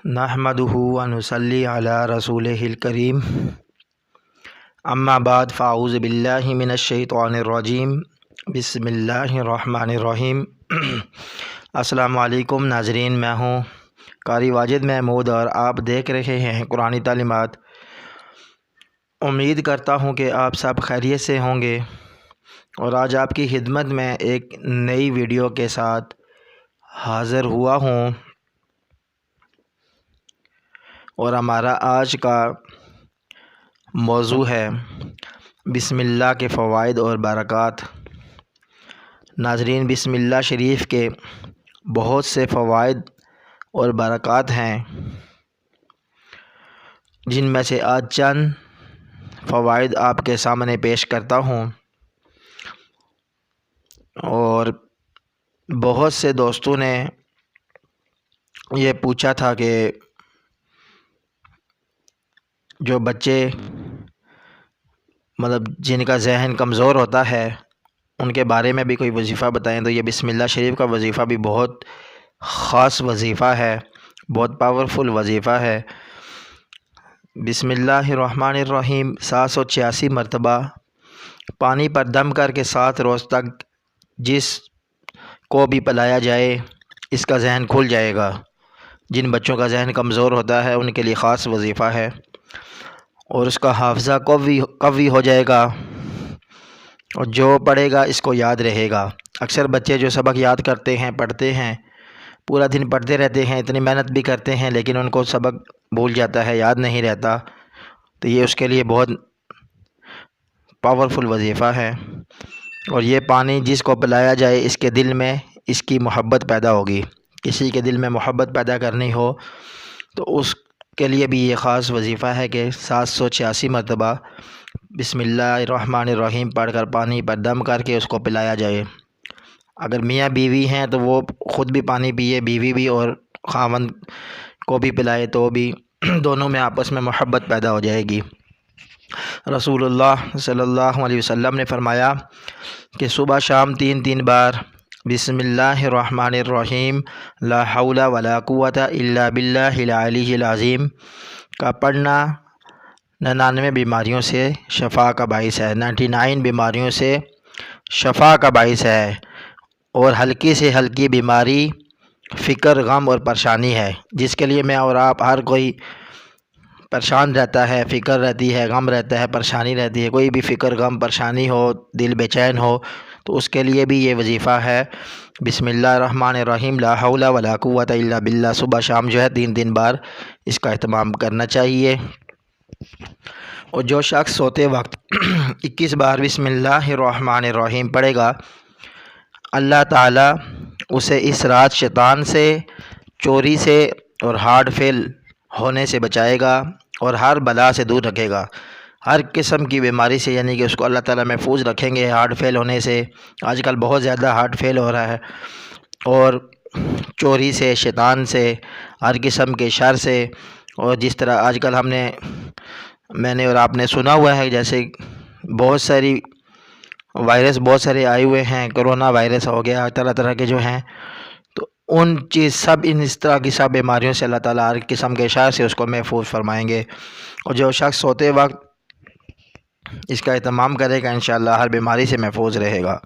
نحمدہ و نصلی علی رسولہ الکریم اما بعد فاعوذ باللہ من الشیطان الرجیم بسم اللہ الرحمن الرحیم۔ السلام علیکم ناظرین، میں ہوں قاری واجد محمود اور آپ دیکھ رہے ہیں قرآنی تعلیمات۔ امید کرتا ہوں کہ آپ سب خیریت سے ہوں گے اور آج آپ کی خدمت میں ایک نئی ویڈیو کے ساتھ حاضر ہوا ہوں، اور ہمارا آج کا موضوع ہے بسم اللہ کے فوائد اور برکات۔ ناظرین، بسم اللہ شریف کے بہت سے فوائد اور برکات ہیں، جن میں سے آج چند فوائد آپ کے سامنے پیش کرتا ہوں۔ اور بہت سے دوستوں نے یہ پوچھا تھا کہ جو بچے جن کا ذہن کمزور ہوتا ہے ان کے بارے میں بھی کوئی وظیفہ بتائیں، تو یہ بسم اللہ شریف کا وظیفہ بھی بہت خاص وظیفہ ہے، بہت پاورفل وظیفہ ہے۔ بسم اللہ الرحمن الرحیم 786 مرتبہ پانی پر دم کر کے 7 روز تک جس کو بھی پلایا جائے اس کا ذہن کھل جائے گا۔ جن بچوں کا ذہن کمزور ہوتا ہے ان کے لیے خاص وظیفہ ہے، اور اس کا حافظہ قوی ہو جائے گا، اور جو پڑھے گا اس کو یاد رہے گا۔ اکثر بچے جو سبق یاد کرتے ہیں، پڑھتے ہیں، پورا دن پڑھتے رہتے ہیں، اتنی محنت بھی کرتے ہیں، لیکن ان کو سبق بھول جاتا ہے، یاد نہیں رہتا، تو یہ اس کے لیے بہت پاورفل وظیفہ ہے۔ اور یہ پانی جس کو پلایا جائے اس کے دل میں اس کی محبت پیدا ہوگی۔ کسی کے دل میں محبت پیدا کرنی ہو تو اس کے لیے بھی یہ خاص وظیفہ ہے کہ 786 مرتبہ بسم اللہ الرحمن الرحیم پڑھ کر پانی پر دم کر کے اس کو پلایا جائے۔ اگر میاں بیوی ہیں تو وہ خود بھی پانی پیے، بیوی بھی، اور خاوند کو بھی پلائے، تو بھی دونوں میں آپس میں محبت پیدا ہو جائے گی۔ رسول اللہ صلی اللہ علیہ وسلم نے فرمایا کہ صبح شام 3 بار بسم اللہ الرحمن الرحیم لا حول ولا قوت الا باللہ العلی العظیم کا پڑھنا 99 بیماریوں سے شفا کا باعث ہے، 99 بیماریوں سے شفا کا باعث ہے۔ اور ہلکی سے ہلکی بیماری فکر، غم اور پریشانی ہے، جس کے لیے میں اور آپ ہر کوئی پریشان رہتا ہے، فکر رہتی ہے، غم رہتا ہے، پریشانی رہتی ہے، کوئی بھی فکر، غم، پریشانی ہو، دل بے چین ہو، تو اس کے لیے بھی یہ وظیفہ ہے بسم اللہ الرحمن الرحیم لا حول ولا قوت الا باللہ۔ صبح شام جو ہے 3 بار اس کا اہتمام کرنا چاہیے۔ اور جو شخص سوتے وقت 21 بار بسم اللہ الرحمن الرحیم پڑھے گا، اللہ تعالیٰ اسے اس رات شیطان سے، چوری سے اور ہارٹ فیل ہونے سے بچائے گا، اور ہر بلا سے دور رکھے گا، ہر قسم کی بیماری سے، یعنی کہ اس کو اللہ تعالیٰ محفوظ رکھیں گے ہارٹ فیل ہونے سے۔ آج کل بہت زیادہ ہارٹ فیل ہو رہا ہے، اور چوری سے، شیطان سے، ہر قسم کے شر سے۔ اور جس طرح آج کل میں نے اور آپ نے سنا ہوا ہے، جیسے بہت ساری وائرس بہت سارے آئے ہوئے ہیں، کرونا وائرس ہو گیا، طرح طرح کے جو ہیں، تو اس طرح کی سب بیماریوں سے اللہ تعالیٰ ہر قسم کے شر سے اس کو محفوظ فرمائیں گے۔ اور جو شخص سوتے وقت اس کا اہتمام کرے گا انشاءاللہ ہر بیماری سے محفوظ رہے گا۔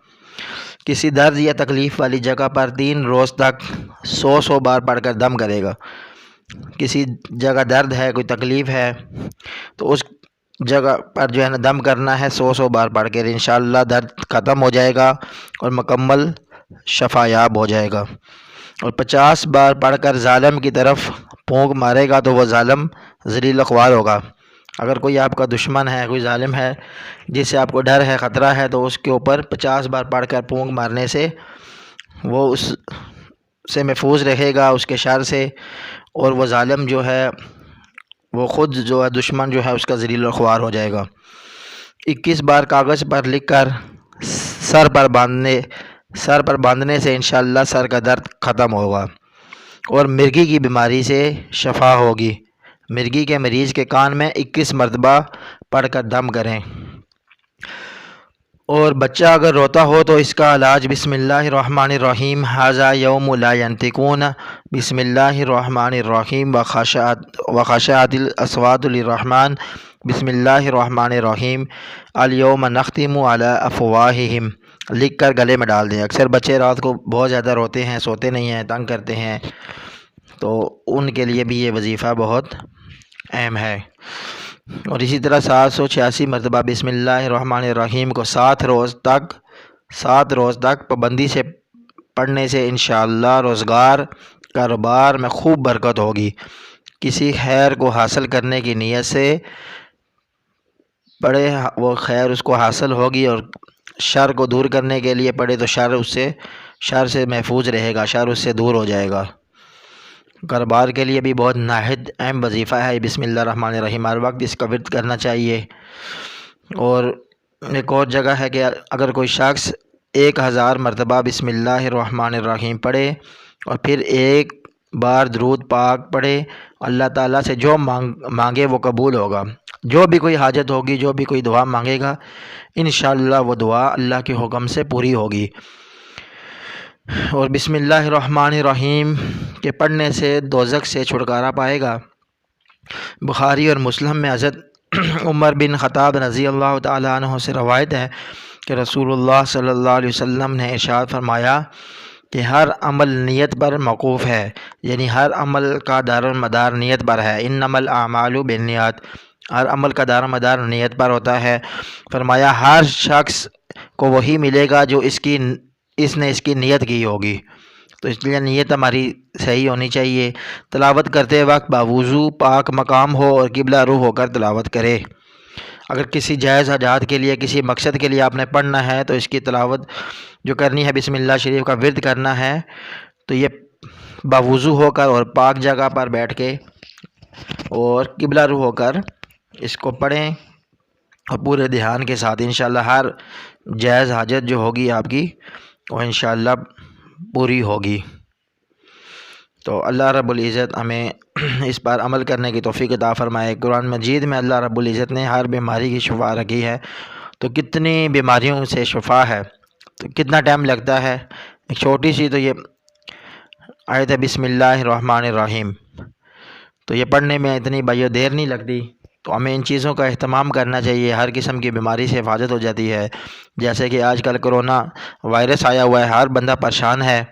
کسی درد یا تکلیف والی جگہ پر 3 روز تک 100 بار پڑھ کر دم کرے گا۔ کسی جگہ درد ہے، کوئی تکلیف ہے، تو اس جگہ پر جو ہے نا دم کرنا ہے 100 بار پڑھ کے، انشاءاللہ درد ختم ہو جائے گا اور مکمل شفا یاب ہو جائے گا۔ اور 50 بار پڑھ کر ظالم کی طرف پھونک مارے گا تو وہ ظالم ذلیل و خوار ہوگا۔ اگر کوئی آپ کا دشمن ہے، کوئی ظالم ہے جس سے آپ کو ڈر ہے، خطرہ ہے، تو اس کے اوپر 50 بار پڑھ کر پھونک مارنے سے وہ اس سے محفوظ رہے گا، اس کے شر سے، اور وہ ظالم جو ہے وہ خود جو ہے دشمن جو ہے اس کا ذلیل و خوار ہو جائے گا۔ 21 بار کاغذ پر لکھ کر سر پر باندھنے سے انشاءاللہ سر کا درد ختم ہوگا، اور مرگی کی بیماری سے شفا ہوگی۔ مرگی کے مریض کے کان میں 21 مرتبہ پڑھ کر دم کریں۔ اور بچہ اگر روتا ہو تو اس کا علاج بسم اللہ الرحمن الرحیم ھذا یوم لا ینطقون بسم اللہ الرحمن الرحیم وخشعت الاصوات للرحمن بسم اللہ الرحمن الرحیم الیوم نختم علی افواہہم لکھ کر گلے میں ڈال دیں۔ اکثر بچے رات کو بہت زیادہ روتے ہیں، سوتے نہیں ہیں، تنگ کرتے ہیں، تو ان کے لیے بھی یہ وظیفہ بہت اہم ہے۔ اور اسی طرح 786 مرتبہ بسم اللہ الرحمن الرحیم کو 7 روز تک پابندی سے پڑھنے سے انشاءاللہ روزگار کاروبار میں خوب برکت ہوگی۔ کسی خیر کو حاصل کرنے کی نیت سے پڑھے وہ خیر اس کو حاصل ہوگی، اور شر کو دور کرنے کے لیے پڑھے تو شر سے محفوظ رہے گا، شر اس سے دور ہو جائے گا۔ کاروبار کے لیے بھی بہت نہایت اہم وظیفہ ہے بسم اللہ الرحمن الرحیم، ہر وقت اس کا ورد کرنا چاہیے۔ اور ایک اور جگہ ہے کہ اگر کوئی شخص 1000 مرتبہ بسم اللہ الرحمن الرحیم پڑھے اور پھر ایک بار درود پاک پڑھے، اللہ تعالیٰ سے جو مانگے وہ قبول ہوگا۔ جو بھی کوئی حاجت ہوگی، جو بھی کوئی دعا مانگے گا، انشاءاللہ وہ دعا اللہ کے حکم سے پوری ہوگی۔ اور بسم اللہ الرحمن الرحیم کے پڑھنے سے دوزخ سے چھٹکارا پائے گا۔ بخاری اور مسلم میں حضرت عمر بن خطاب رضی اللہ تعالیٰ عنہ سے روایت ہے کہ رسول اللہ صلی اللہ علیہ وسلم نے ارشاد فرمایا کہ ہر عمل نیت پر موقوف ہے، یعنی ہر عمل کا دار و مدار نیت پر ہے۔ انما الاعمال بالنیات، ہر عمل کا دار و مدار نیت پر ہوتا ہے۔ فرمایا ہر شخص کو وہی ملے گا جو اس نے اس کی نیت کی ہوگی، تو اس لیے نیت ہماری صحیح ہونی چاہیے۔ تلاوت کرتے وقت باوضو پاک مقام ہو اور قبلہ رو ہو کر تلاوت کرے۔ اگر کسی جائز حاجات کے لیے، کسی مقصد کے لیے آپ نے پڑھنا ہے تو اس کی تلاوت جو کرنی ہے، بسم اللہ شریف کا ورد کرنا ہے، تو یہ باوضو ہو کر اور پاک جگہ پر بیٹھ کے اور قبلہ رو ہو کر اس کو پڑھیں، اور پورے دھیان کے ساتھ انشاءاللہ ہر جائز حاجت جو ہوگی آپ کی وہ انشاءاللہ پوری ہوگی۔ تو اللہ رب العزت ہمیں اس پر عمل کرنے کی توفیق عطا فرمائے۔ قرآن مجید میں اللہ رب العزت نے ہر بیماری کی شفا رکھی ہے، تو کتنی بیماریوں سے شفا ہے، تو کتنا ٹائم لگتا ہے، ایک چھوٹی سی تو یہ آیت ہے بسم اللہ الرحمن الرحیم، تو یہ پڑھنے میں اتنی دیر نہیں لگتی۔ تو ہمیں ان چیزوں کا اہتمام کرنا چاہیے، ہر قسم کی بیماری سے حفاظت ہو جاتی ہے۔ جیسے کہ آج کل کرونا وائرس آیا ہوا ہے، ہر بندہ پریشان ہے،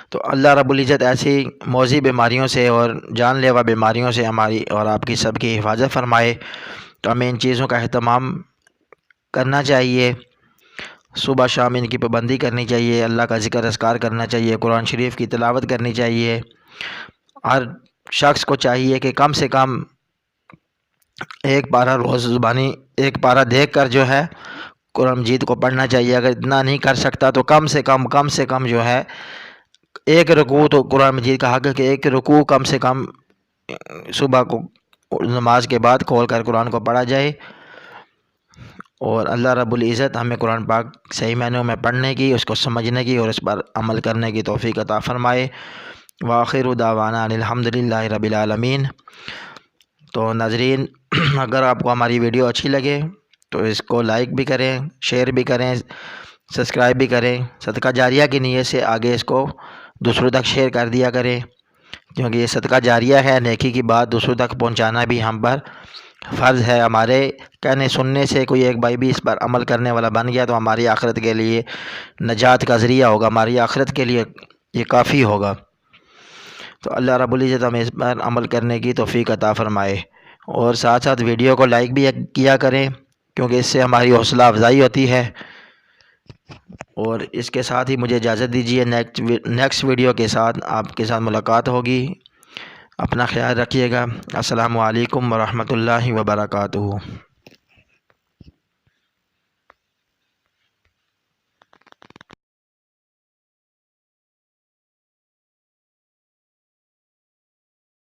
تو اللہ رب العزت ایسی موذی بیماریوں سے اور جان لیوا بیماریوں سے ہماری اور آپ کی سب کی حفاظت فرمائے۔ تو ہمیں ان چیزوں کا اہتمام کرنا چاہیے، صبح شام ان کی پابندی کرنی چاہیے، اللہ کا ذکر اذکار کرنا چاہیے، قرآن شریف کی تلاوت کرنی چاہیے۔ ہر شخص کو چاہیے کہ کم سے کم ایک پارہ روز زبانی ایک پارہ دیکھ کر جو ہے قرآن مجید کو پڑھنا چاہیے۔ اگر اتنا نہیں کر سکتا تو کم سے کم جو ہے ایک رکوع، تو قرآن مجید کا حق ہے کہ ایک رکوع کم سے کم صبح کو نماز کے بعد کھول کر قرآن کو پڑھا جائے۔ اور اللہ رب العزت ہمیں قرآن پاک صحیح معنوں میں پڑھنے کی، اس کو سمجھنے کی اور اس پر عمل کرنے کی توفیق عطا فرمائے۔ وآخر دعوانا ان الحمد للہ رب العالمین۔ تو ناظرین، اگر آپ کو ہماری ویڈیو اچھی لگے تو اس کو لائک بھی کریں، شیئر بھی کریں، سبسکرائب بھی کریں۔ صدقہ جاریہ کی نیت سے آگے اس کو دوسروں تک شیئر کر دیا کریں، کیونکہ یہ صدقہ جاریہ ہے، نیکی کی بات دوسروں تک پہنچانا بھی ہم پر فرض ہے۔ ہمارے کہنے سننے سے کوئی ایک بھائی بھی اس پر عمل کرنے والا بن گیا تو ہماری آخرت کے لیے نجات کا ذریعہ ہوگا، ہماری آخرت کے لیے یہ کافی ہوگا۔ تو اللہ رب العزت ہمیں اس پر عمل کرنے کی توفیق عطا فرمائے۔ اور ساتھ ساتھ ویڈیو کو لائک بھی کیا کریں، کیونکہ اس سے ہماری حوصلہ افزائی ہوتی ہے۔ اور اس کے ساتھ ہی مجھے اجازت دیجیے، نیکسٹ ویڈیو کے ساتھ آپ کے ساتھ ملاقات ہوگی۔ اپنا خیال رکھیے گا۔ السلام علیکم ورحمۃ اللہ وبرکاتہ۔